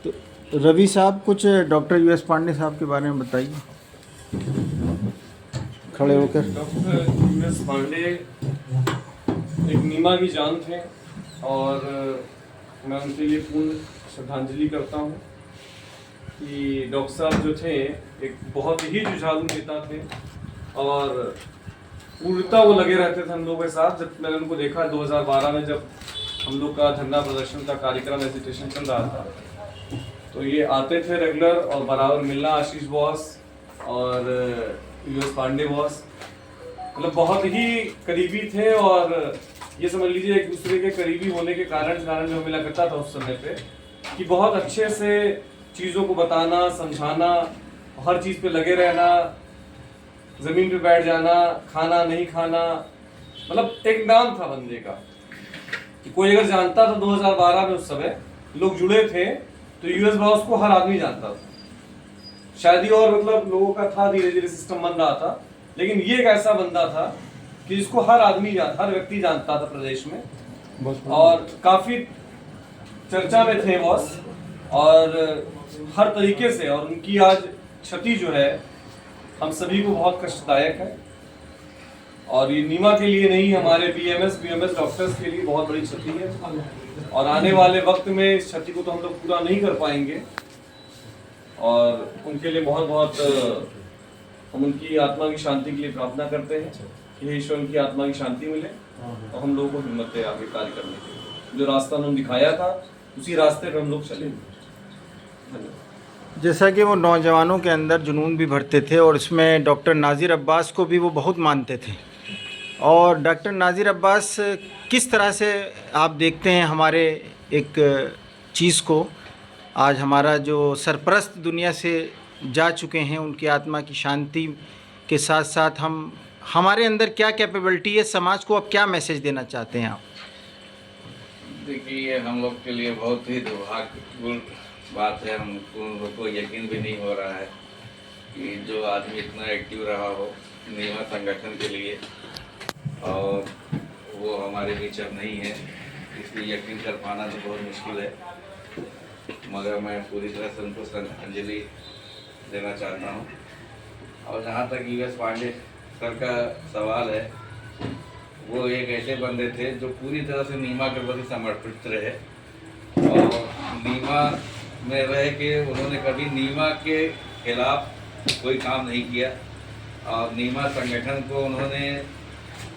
तो रवि साहब, कुछ डॉक्टर यूएस पांडे साहब के बारे में बताइए, खड़े होकर। डॉक्टर यूएस पांडे एक नीमा की जान थे और मैं उनके लिए पूर्ण श्रद्धांजलि करता हूँ कि डॉक्टर साहब जो थे एक बहुत ही जुझारू नेता थे और पूर्णतः वो लगे रहते थे हम लोगों के साथ। जब मैंने उनको देखा 2012 में, जब हम लोग का धरना प्रदर्शन का कार्यक्रम एजिटेशन चल रहा था, तो ये आते थे रेगुलर और बराबर मिलना, आशीष बॉस और यूएस पांडे बॉस, मतलब बहुत ही करीबी थे। और ये समझ लीजिए एक दूसरे के करीबी होने के कारण जो मिला करता था उस समय पे, कि बहुत अच्छे से चीज़ों को बताना, समझाना, हर चीज़ पे लगे रहना, ज़मीन पे बैठ जाना, खाना नहीं खाना, मतलब एक नाम था बंदे का कि कोई अगर जानता था 2012 में, उस समय लोग जुड़े थे तो यूएस बॉस को हर आदमी जानता था। शायद ही और मतलब लोगों का था, धीरे धीरे सिस्टम बन रहा था, लेकिन ये एक ऐसा बंदा था कि जिसको हर हर व्यक्ति जानता था प्रदेश में, और काफी चर्चा में थे बॉस और हर तरीके से। और उनकी आज क्षति जो है हम सभी को बहुत कष्टदायक है, और ये नीमा के लिए नहीं, हमारे बीएमएस डॉक्टर्स के लिए बहुत बड़ी क्षति है। और आने वाले वक्त में इस क्षति को तो हम लोग पूरा नहीं कर पाएंगे, और उनके लिए बहुत बहुत हम उनकी आत्मा की शांति के लिए प्रार्थना करते हैं कि ईश्वर उनकी आत्मा की शांति मिले और हम लोगों को हिम्मत दे आगे कार्य करने के। जो रास्ता उन्होंने दिखाया था उसी रास्ते पर हम लोग चले। जैसा कि वो नौजवानों के अंदर जुनून भी भरते थे, और इसमें डॉक्टर नाज़िर अब्बास को भी वो बहुत मानते थे। और डॉक्टर नाज़िर अब्बास किस तरह से आप देखते हैं हमारे एक चीज़ को, आज हमारा जो सरपरस्त दुनिया से जा चुके हैं, उनकी आत्मा की शांति के साथ साथ हमारे अंदर क्या कैपेबिलिटी है, समाज को अब क्या मैसेज देना चाहते हैं आप? देखिए, हम लोग के लिए बहुत ही दुर्भाग्यपूर्ण बात है। हम लोग को यकीन भी नहीं हो रहा है कि जो आदमी इतना एक्टिव रहा हो नीमा संगठन के लिए, और वो हमारे बीच अब नहीं है, इसलिए यकीन कर पाना तो बहुत मुश्किल है। मगर मैं पूरी तरह से उनको श्रद्धांजलि देना चाहता हूँ। और जहाँ तक यूएस पांडे सर का सवाल है, वो एक ऐसे बंदे थे जो पूरी तरह से नीमा के प्रति समर्पित रहे, और नीमा में रह के उन्होंने कभी नीमा के खिलाफ कोई काम नहीं किया। और नीमा संगठन को उन्होंने,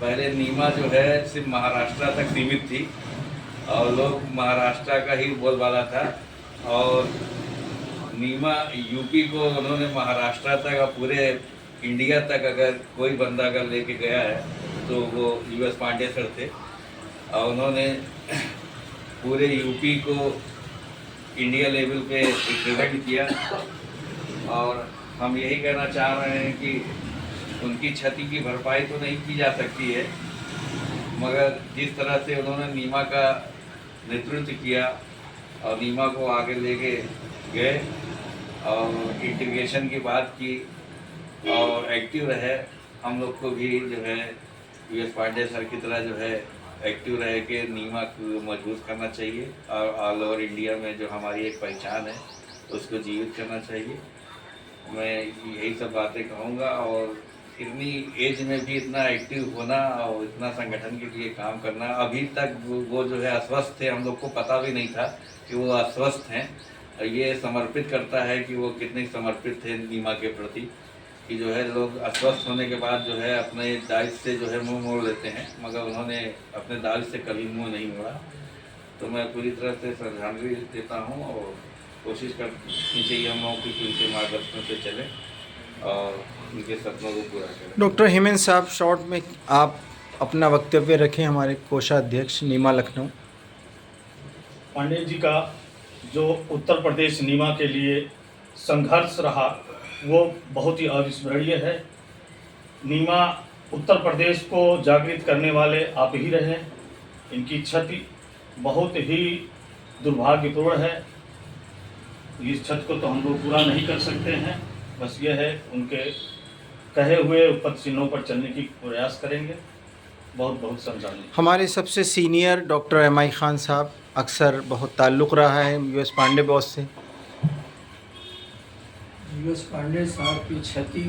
पहले नीमा जो है सिर्फ महाराष्ट्र तक सीमित थी और लोग महाराष्ट्र का ही बोलबाला था, और नीमा यूपी को उन्होंने महाराष्ट्र तक और पूरे इंडिया तक अगर कोई बंदा अगर लेके गया है तो वो यूएस पांडे सर थे। और उन्होंने पूरे यूपी को इंडिया लेवल पे रिप्रेजेंट किया। और हम यही कहना चाह रहे हैं कि उनकी क्षति की भरपाई तो नहीं की जा सकती है, मगर जिस तरह से उन्होंने नीमा का नेतृत्व किया और नीमा को आगे लेके गए और इंटीग्रेशन की बात की और एक्टिव रहे, हम लोग को भी जो है यूएस पांडे सर की तरह जो है एक्टिव रह के नीमा को मजबूत करना चाहिए, और ऑल ओवर इंडिया में जो हमारी एक पहचान है उसको जीवित करना चाहिए। मैं यही सब बातें कहूँगा। और इतनी एज में भी इतना एक्टिव होना और इतना संगठन के लिए काम करना, अभी तक वो जो है अस्वस्थ थे, हम लोग को पता भी नहीं था कि वो अस्वस्थ हैं। ये समर्पित करता है कि वो कितने समर्पित थे नीमा के प्रति, कि जो है लोग अस्वस्थ होने के बाद जो है अपने दायित्व से जो है मुंह मोड़ लेते हैं, मगर उन्होंने अपने दायित्व से कभी मुंह नहीं मोड़ा। तो मैं पूरी तरह से श्रद्धांजलि देता हूँ और कोशिश करनी चाहिए हम लोगों की उनके मार्गदर्शन से चले और उनके सपनों को पूरा करें। डॉक्टर हेमंत साहब, शॉर्ट में आप अपना वक्तव्य रखें, हमारे कोषाध्यक्ष नीमा लखनऊ। पांडे जी का जो उत्तर प्रदेश नीमा के लिए संघर्ष रहा वो बहुत ही अविस्मरणीय है। नीमा उत्तर प्रदेश को जागृत करने वाले आप ही रहे। इनकी क्षति बहुत ही दुर्भाग्यपूर्ण है। इस क्षति को तो हम लोग पूरा नहीं कर सकते हैं, बस ये है उनके कहे हुए पद चिन्हों पर चलने की प्रयास करेंगे। बहुत बहुत श्रद्धांजलि। हमारे सबसे सीनियर डॉक्टर एम आई खान साहब, अक्सर बहुत ताल्लुक़ रहा है यूएस पांडे बॉस से, यूएस पांडे साहब की क्षति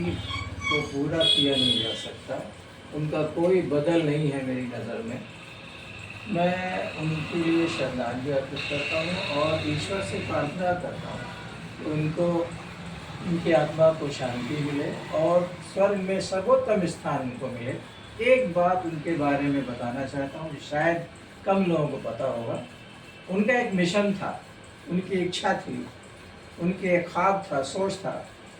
को पूरा किया नहीं जा सकता। उनका कोई बदल नहीं है मेरी नज़र में। मैं उनके लिए श्रद्धांजलि अर्पित करता हूँ और ईश्वर से प्रार्थना करता हूँ कि उनको, उनकी आत्मा को शांति मिले और स्वर्ग में सर्वोत्तम स्थान उनको मिले। एक बात उनके बारे में बताना चाहता हूँ, शायद कम लोगों को पता होगा। उनका एक मिशन था, उनकी इच्छा थी, उनके एक ख्वाब था, सोच था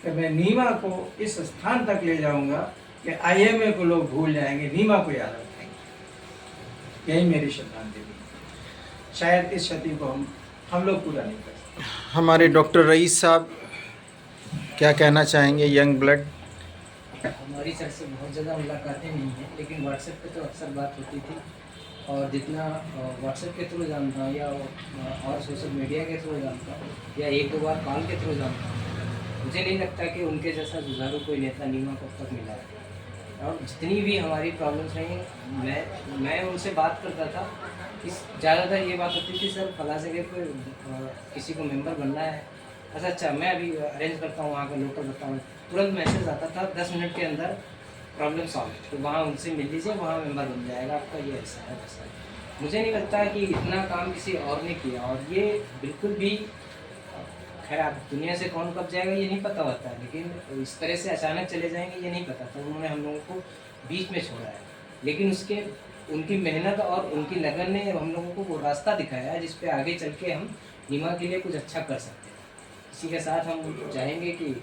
कि मैं नीमा को इस स्थान तक ले जाऊंगा कि आईएमए को लोग भूल जाएंगे, नीमा को याद रखेंगे। यही मेरी श्रद्धांजलि। शायद इस क्षति को हम लोग पूरा नहीं कर सकते। हमारे डॉक्टर रईस साहब क्या कहना चाहेंगे? Young blood. हमारी सर से बहुत ज़्यादा मुलाकातें नहीं हैं, लेकिन व्हाट्सएप पे तो अक्सर बात होती थी और जितना व्हाट्सएप के थ्रू जानता हूँ या और सोशल मीडिया के थ्रू जानता हूँ या एक दो बार कॉल के थ्रू जानता हूँ, मुझे नहीं लगता कि उनके जैसा जुझारू कोई नेता नीमा को अब तक मिला है। और जितनी भी हमारी प्रॉब्लम्स रही, मैं उनसे बात करता था, इस ज़्यादातर ये बात होती थी, सर फला जगह पे किसी को मेंबर बनना है, अच्छा मैं अभी अरेंज करता हूँ, वहाँ का लोकल बताऊँ, तुरंत मैसेज आता था 10 मिनट के अंदर प्रॉब्लम सॉल्व, तो वहाँ उनसे मिल लीजिए, वहाँ मेंबर बन जाएगा आपका, ये ऐसा है वैसा है। मुझे नहीं लगता कि इतना काम किसी और ने किया और ये बिल्कुल भी, खैर आप दुनिया से कौन कब जाएगा ये नहीं पता होता है, लेकिन इस तरह से अचानक चले जाएंगे ये नहीं पता था। उन्होंने हम लोगों को बीच में छोड़ा है, लेकिन उसके उनकी मेहनत और उनकी लगन ने हम लोगों को वो रास्ता दिखाया है जिस पे आगे चल के हम नीमा के लिए कुछ अच्छा कर सकते हैं। इसी के साथ हम चाहेंगे कि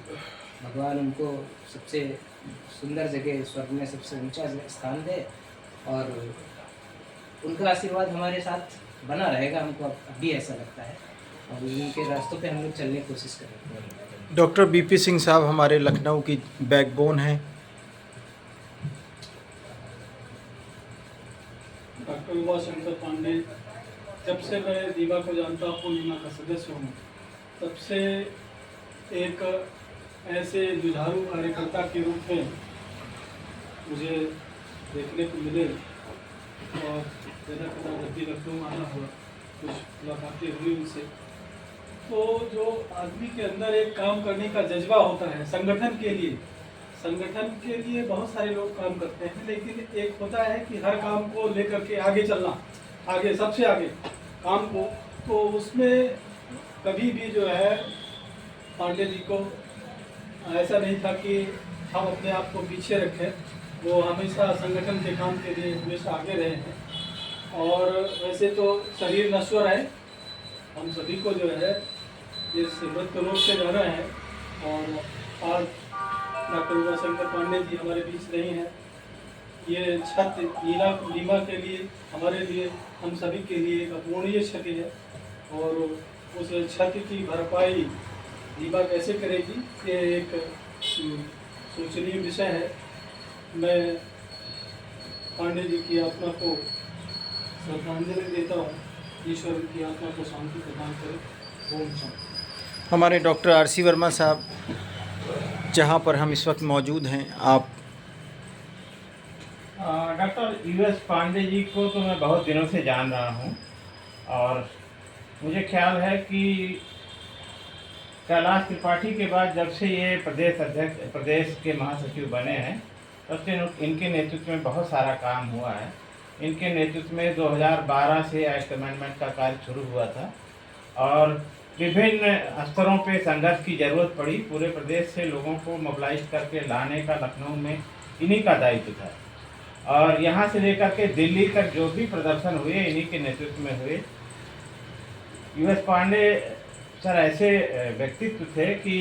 भगवान उनको सबसे सुंदर जगह स्वर्ग में सबसे ऊंचा स्थान दे और उनका आशीर्वाद हमारे साथ बना रहेगा, हमको अब भी ऐसा लगता है और उनके रास्तों पे हम लोग चलने की कोशिश करेंगे। डॉक्टर बीपी सिंह साहब हमारे लखनऊ की बैकबोन हैं। डॉक्टर युवा शंकर पांडे, जब से मैं नीमा को जानता हूँ, नीमा का सदस्य हूँ, तब से एक ऐसे जुझारू कार्यकर्ता के रूप में मुझे देखने को मिले और ज़्यादा कदा जब भी लखनऊ आना हुआ कुछ मुलाकातें हुई उनसे, तो जो आदमी के अंदर एक काम करने का जज्बा होता है संगठन के लिए बहुत सारे लोग काम करते हैं, लेकिन एक होता है कि हर काम को लेकर के आगे चलना, आगे सबसे आगे काम को, तो उसमें कभी भी जो है पांडे जी को ऐसा नहीं था कि हम अपने आप को पीछे रखें। वो हमेशा संगठन के काम के लिए हमेशा आगे रहे हैं। और वैसे तो शरीर नश्वर है, हम सभी को जो है इस मृत्यु रोग से लड़ रहे हैं और आज डॉक्टर युवा शंकर पांडे जी हमारे बीच नहीं है। ये क्षत नीमा के लिए, हमारे लिए, हम सभी के लिए एक अपूर्णीय क्षति है और उस क्षति की भरपाई नीमा कैसे करेगी ये एक सोचनीय विषय है। मैं पांडे जी की आत्मा को श्रद्धांजलि देता हूँ, ईश्वर की आत्मा को शांति प्रदान करे। ओम शांति। हमारे डॉक्टर आरसी वर्मा साहब, जहाँ पर हम इस वक्त मौजूद हैं, आप। डॉक्टर यूएस पांडे जी को तो मैं बहुत दिनों से जान रहा हूँ और मुझे ख्याल है कि कैलाश त्रिपाठी के बाद जब से ये प्रदेश के महासचिव बने हैं, तब से इनके नेतृत्व में बहुत सारा काम हुआ है। इनके नेतृत्व में 2012 से एक्ट अमेंडमेंट का कार्य शुरू हुआ था और विभिन्न स्तरों पे संघर्ष की ज़रूरत पड़ी। पूरे प्रदेश से लोगों को मोबिलाइज करके लाने का लखनऊ में इन्हीं का दायित्व था और यहाँ से लेकर के दिल्ली तक जो भी प्रदर्शन हुए इन्हीं के नेतृत्व में हुए। यूएस पांडे सर ऐसे व्यक्तित्व थे कि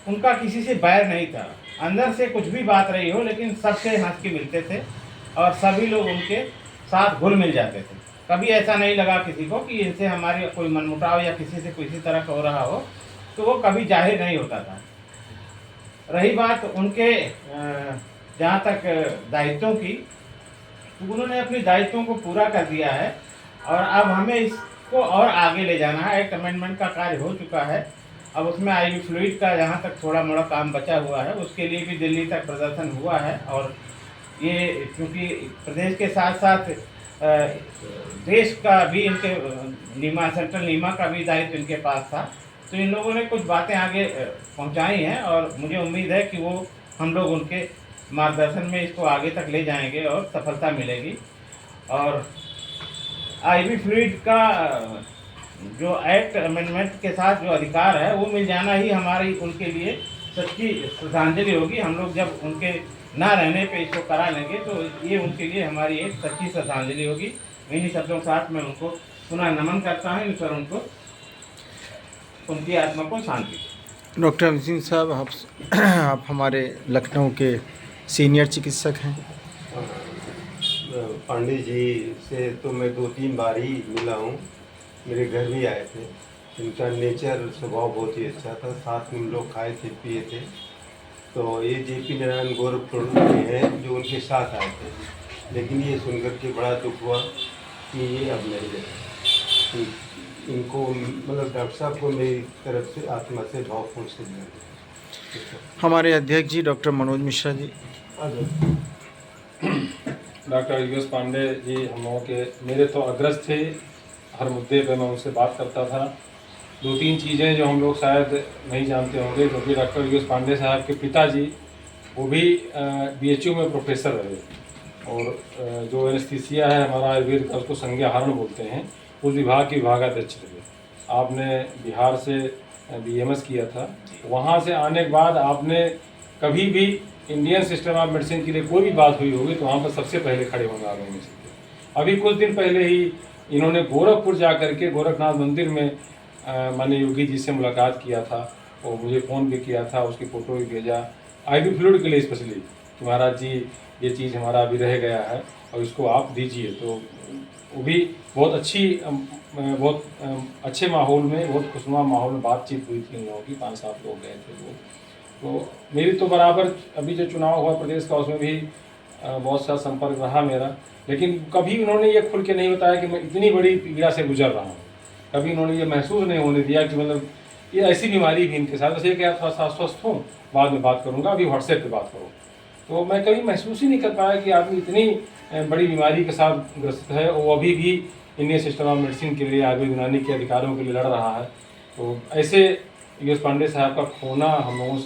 उनका किसी से बैर नहीं था, अंदर से कुछ भी बात रही हो लेकिन सबसे हंस के मिलते थे और सभी लोग उनके साथ घुल मिल जाते थे। कभी ऐसा नहीं लगा किसी को कि इनसे हमारी कोई मनमुटाव या किसी से किसी तरह का हो रहा हो, तो वो कभी जाहिर नहीं होता था। रही बात उनके जहाँ तक दायित्वों की, तो उन्होंने अपने दायित्वों को पूरा कर दिया है और अब हमें इसको और आगे ले जाना है। एक्ट अमेंडमेंट का कार्य हो चुका है, अब उसमें IV फ्लूइड का जहाँ तक थोड़ा मोड़ा काम बचा हुआ है उसके लिए भी दिल्ली तक प्रदर्शन हुआ है। और ये क्योंकि प्रदेश के साथ साथ देश का भी इनके सेंट्रल नीमा का भी दायित्व इनके पास था, तो इन लोगों ने कुछ बातें आगे पहुंचाई हैं और मुझे उम्मीद है कि वो हम लोग उनके मार्गदर्शन में इसको आगे तक ले जाएंगे और सफलता मिलेगी। और आईवी फ्लूइड का जो एक्ट अमेंडमेंट के साथ जो अधिकार है वो मिल जाना ही हमारी उनके लिए सच्ची श्रद्धांजलि होगी। हम लोग जब उनके ना रहने पे इसको करा लेंगे तो ये उनके लिए हमारी एक सच्ची श्रद्धांजलि होगी। इन्हीं शब्दों के साथ मैं उनको पुनः नमन करता हूँ। ईश्वर उनको, उनकी आत्मा को शांति। डॉक्टर अमर सिंह साहब, आप हमारे लखनऊ के सीनियर चिकित्सक हैं। पांडे जी से तो मैं 2-3 बार ही मिला हूँ, मेरे घर भी आए थे। इनका नेचर स्वभाव बहुत ही अच्छा था, साथ में हम लोग खाए थे पिए थे। तो ये जेपी नारायण गोरखपुर में हैं जो उनके साथ आए थे, लेकिन ये सुनकर के बड़ा दुख हुआ कि ये अब नहीं रहे। इनको मतलब डॉक्टर साहब को मेरी तरफ से आत्मा से भावपूर्ण श्रद्धांजलि। हमारे अध्यक्ष जी doctor Manoj Mishra ji. Doctor US Pandey ji हम लोगों के मेरे तो अग्रज थे, हर मुद्दे पे मैं उनसे बात करता था। 2-3 चीज़ें जो हम लोग शायद नहीं जानते होंगे, क्योंकि डॉक्टर यूएस पांडे साहब के पिताजी वो भी बीएचयू में प्रोफेसर रहे और जो एनेस्थीसिया है हमारा आयुर्वेद का, उसको संज्ञाहरण बोलते हैं, उस विभाग के विभागाध्यक्ष रहे। आपने बिहार से बीएमएस किया था, वहाँ से आने के बाद आपने कभी भी इंडियन सिस्टम ऑफ मेडिसिन के लिए कोई भी बात हुई होगी तो वहाँ पर सबसे पहले खड़े होंगे आप में से। अभी कुछ दिन पहले ही इन्होंने गोरखपुर जा कर के गोरखनाथ मंदिर में माननीय योगी जी से मुलाकात किया था और मुझे फ़ोन भी किया था, उसकी फ़ोटो भी भेजा आईवी फ्लूइड के लिए स्पेशली कि महाराज जी ये चीज़ हमारा अभी रह गया है और इसको आप दीजिए। तो वो भी बहुत अच्छे माहौल में, बहुत खुशनुमा माहौल में बातचीत हुई थी इन लोगों की। 5-7 लोग गए थे वो। तो मेरी तो बराबर अभी जो चुनाव हुआ प्रदेश का उसमें भी बहुत सा संपर्क रहा मेरा, लेकिन कभी उन्होंने ये खुल के नहीं बताया कि मैं इतनी बड़ी पीड़ा से गुजर रहा हूँ। कभी उन्होंने ये महसूस नहीं होने दिया कि मतलब ये ऐसी बीमारी भी इनके साथ, जैसे कि थोड़ा सा अस्वस्थ हूँ, बाद में बात करूँगा, अभी व्हाट्सएप पे बात करूँ। तो मैं कभी महसूस ही नहीं कर पाया कि आदमी इतनी बड़ी बीमारी के साथ ग्रसित है और वो अभी भी इंडियन सिस्टम ऑफ मेडिसिन के लिए, आयुर्वेद यूनानी के अधिकारों के लिए लड़ रहा है। तो ऐसे यूएस पांडे साहब का खोना हम लोगों से